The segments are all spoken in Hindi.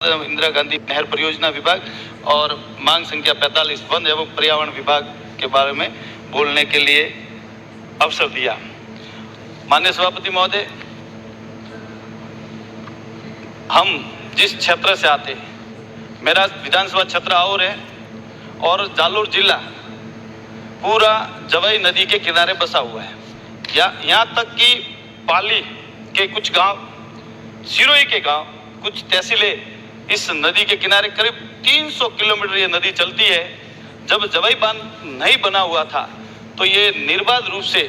इंदिरा गांधी नहर परियोजना विभाग और मांग संख्या 45 वन एवं पर्यावरण विभाग के बारे में बोलने के लिए अवसर दिया। माननीय सभापति महोदय, हम जिस क्षेत्र से आते हैं, मेरा विधानसभा क्षेत्र और है और जालोर जिला पूरा जवाई नदी के किनारे बसा हुआ है। यहाँ तक कि पाली के कुछ गांव, सिरोही के गांव, कुछ तहसीलें इस नदी के किनारे करीब 300 किलोमीटर ये नदी चलती है। जब जवाई बांध नहीं बना हुआ था तो ये निर्बाध रूप से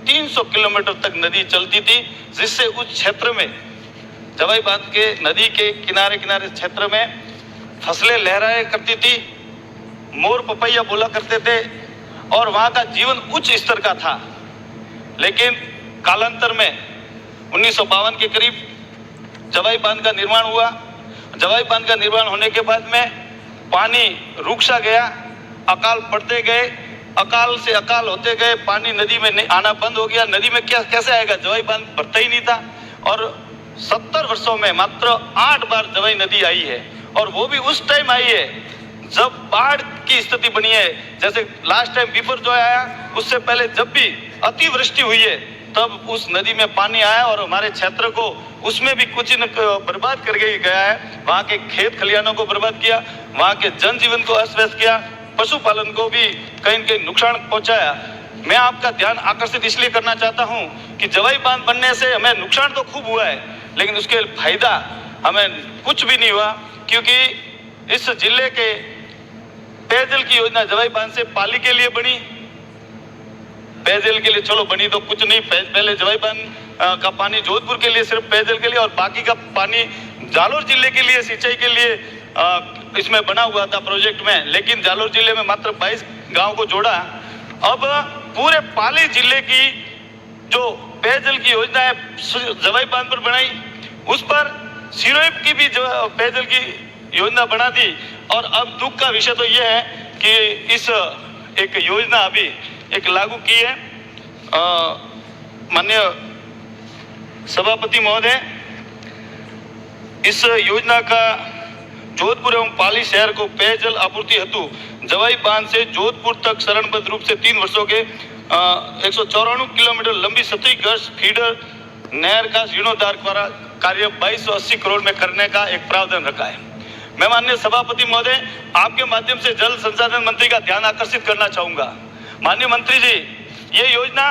300 किलोमीटर तक नदी चलती थी, जिससे उस क्षेत्र में जवाई बांध के नदी के किनारे किनारे क्षेत्र में फसलें लहराया करती थी, मोर पपैया बोला करते थे और वहाँ का जीवन उच्च स्तर का था। लेकिन कालांतर में 1952 के करीब जवाई बांध का निर्माण हुआ। जवाई बांध का निर्माण होने के बाद में पानी रुक सा गया, अकाल पड़ते गए, अकाल से अकाल होते गए, पानी नदी में आना बंद हो गया। नदी में कैसे आएगा, जवाई बांध भरता ही नहीं था। और 70 वर्षों में मात्र 8 बार जवाई नदी आई है, और वो भी उस टाइम आई है जब बाढ़ की स्थिति बनी है। जैसे लास्ट टाइम बिपरजॉय आया, उससे पहले जब भी अतिवृष्टि हुई है तब उस नदी में पानी आया और हमारे क्षेत्र को उसमें भी कुछ न बर्बाद करके गया है। वहाँ के खेत खलिहानों को बर्बाद किया, वहाँ के जनजीवन को अस्त व्यस्त किया, पशुपालन को भी कहीं न कहीं नुकसान पहुंचाया। मैं आपका ध्यान आकर्षित इसलिए करना चाहता हूँ कि जवाई बांध बनने से हमें नुकसान तो खूब हुआ है, लेकिन उसके फायदा हमें कुछ भी नहीं हुआ, क्योंकि इस जिले के पेयजल की योजना जवाई बांध से पाली के लिए बनी। पेयजल के लिए चलो बनी तो कुछ नहीं, पहले जवाई बांध का पानी जोधपुर के लिए सिर्फ पेयजल के लिए और बाकी का पानी जालोर जिले के लिए सिंचाई के लिए इसमें बना हुआ था प्रोजेक्ट में। लेकिन जालोर जिले में मात्र 22 गांव को जोड़ा। अब पूरे पाली जिले की जो पेयजल की योजना है जवाई बांध पर बनाई, उस पर सिरोही की भी पेयजल की योजना बना दी। और अब दुख का विषय तो यह है कि इस एक योजना अभी एक लागू की है। माननीय सभापति महोदय, इस योजना का जोधपुर एवं पाली शहर को पेयजल आपूर्ति हेतु जवाई बांध से जोधपुर तक चरणबद्ध रूप से 3 वर्षों के 194 किलोमीटर लंबी 27 गज फीडर नहर का जीर्णोद्धार कार्य 2280 करोड़ में करने का एक प्रावधान रखा है। मैं माननीय सभापति महोदय, आपके माध्यम से जल संसाधन मंत्री का ध्यान आकर्षित करना चाहूंगा। माननीय मंत्री जी, ये योजना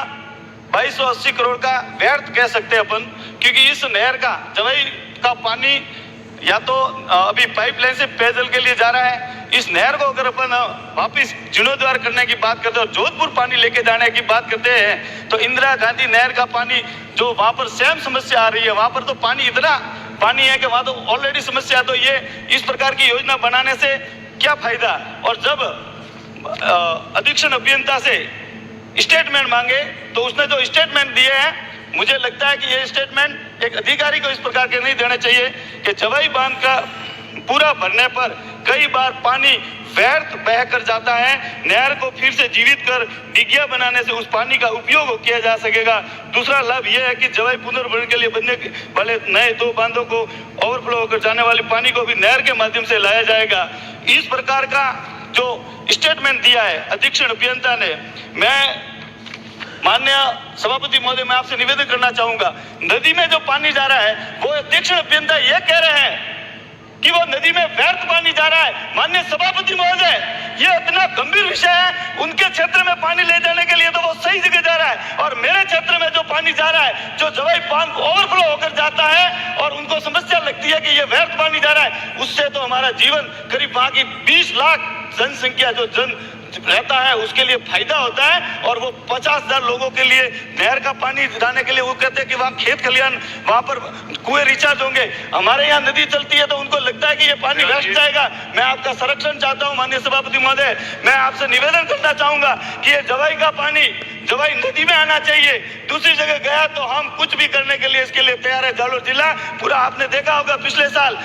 2280 करोड़ का व्यर्थ कह सकते हैं अपन, क्योंकि इस नहर का जवाई का पानी या तो अभी पाइपलाइन से पेयजल के लिए जा रहा है। इस नहर को अगर अपन वापिस जीर्णोद्धार करने की बात करते हैं और जोधपुर पानी लेके जाने की बात करते हैं, तो इंदिरा गांधी नहर का पानी जो वहां पर सेम समस्या आ रही है, वहां पर तो पानी इतना पानी है कि वहां तो ऑलरेडी समस्या। तो ये इस प्रकार की योजना बनाने से क्या फायदा। और जब अधीक्षण अभियंता से स्टेटमेंट मांगे तो उसने जो स्टेटमेंट दिए हैं, मुझे लगता है कि ये स्टेटमेंट एक अधिकारी को इस प्रकार के नहीं देने चाहिए कि जवाई बांध का पूरा भरने पर कई बार पानी व्यर्थ बह कर जाता है। नहर को फिर से जीवित कर डिगिया बनाने से उस पानी का उपयोग किया जा सकेगा। दूसरा लाभ यह है कि जवाई पुनर्भरण के लिए बनने वाले नए 2 बांधों को ओवरफ्लो होकर जाने वाले पानी को भी नहर के माध्यम से लाया जाएगा। इस प्रकार का जो स्टेटमेंट दिया है अधीक्षण अभियंता ने, मैं माननीय सभापति महोदय, मैं आपसे निवेदन करना चाहूंगा, नदी में जो पानी जा रहा है वो अधीक्षण अभियंता ये कह रहे हैं कि वो नदी में व्यर्थ पानी जा रहा है। माननीय सभापति महोदय, ये इतना गंभीर विषय है। उनके क्षेत्र में पानी ले जाने के लिए तो वो सही जगह जा रहा है, और मेरे क्षेत्र में जो पानी जा रहा है, जो जवाई बांध ओवरफ्लो होकर जाता है और उनको समस्या लगती है कि ये व्यर्थ पानी जा रहा है, उससे तो हमारा जीवन करीब वहां की 20 लाख जनसंख्या जो रहता है उसके लिए फायदा होता है। और वो 50,000 लोगों के लिए नहर का पानी जाने के लिए वो कहते हैं कि वहाँ खेत खलिहान, वहाँ पर कुएं रिचार्ज होंगे। हमारे यहाँ नदी चलती है तो उनको लगता है कि ये पानी वेस्ट जाएगा। मैं आपका संरक्षण चाहता हूँ माननीय सभापति महोदय। मैं आपसे निवेदन करना चाहूंगा कि ये जवाई का पानी जवाई नदी में आना चाहिए। दूसरी जगह गया तो हम कुछ भी करने के लिए इसके लिए तैयार है। जालोर जिला पूरा, आपने देखा होगा पिछले साल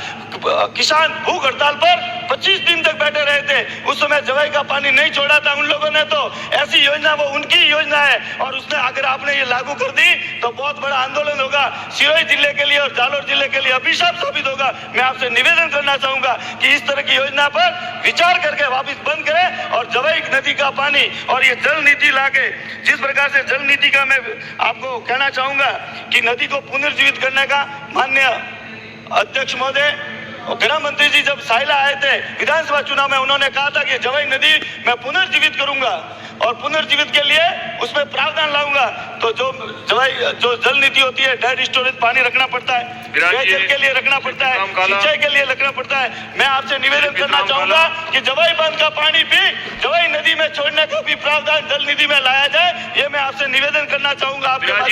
किसान भूख हड़ताल पर 25 दिन तक बैठे रहे थे, उस समय जवाई का पानी नहीं छोड़ा था उन लोगों ने। तो ऐसी योजना वो उनकी योजना है, और उसने अगर आपने ये लागू कर दी तो बहुत बड़ा आंदोलन होगा सिरोही जिले के लिए और जालोर जिले के लिए अभिशाप साबित होगा। मैं आपसे निवेदन करना चाहूंगा चाहूंगा कि इस तरह की योजना पर विचार करके वापस बंद करें और जवाई नदी का पानी और ये जल नीति लाके, जिस प्रकार से जल नीति का मैं आपको कहना चाहूंगा कि नदी को पुनर्जीवित करने का माननीय अध्यक्ष महोदय और गृह मंत्री जी जब साइला आए थे विधानसभा चुनाव में, उन्होंने कहा था कि जवाई नदी मैं पुनर्जीवित करूंगा और पुनर्जीवित के लिए उसमें प्रावधान लाऊंगा। तो जो जल नीति होती है, डेड स्टोरेज पानी रखना पड़ता है, पेयजल के लिए रखना पड़ता है, सिंचाई के लिए रखना पड़ता है। मैं आपसे निवेदन करना चाहूंगा कि जवाई बांध का पानी भी जवाई नदी में छोड़ने का भी प्रावधान जल निधि में लाया जाए। ये मैं आपसे निवेदन करना चाहूंगा। आपके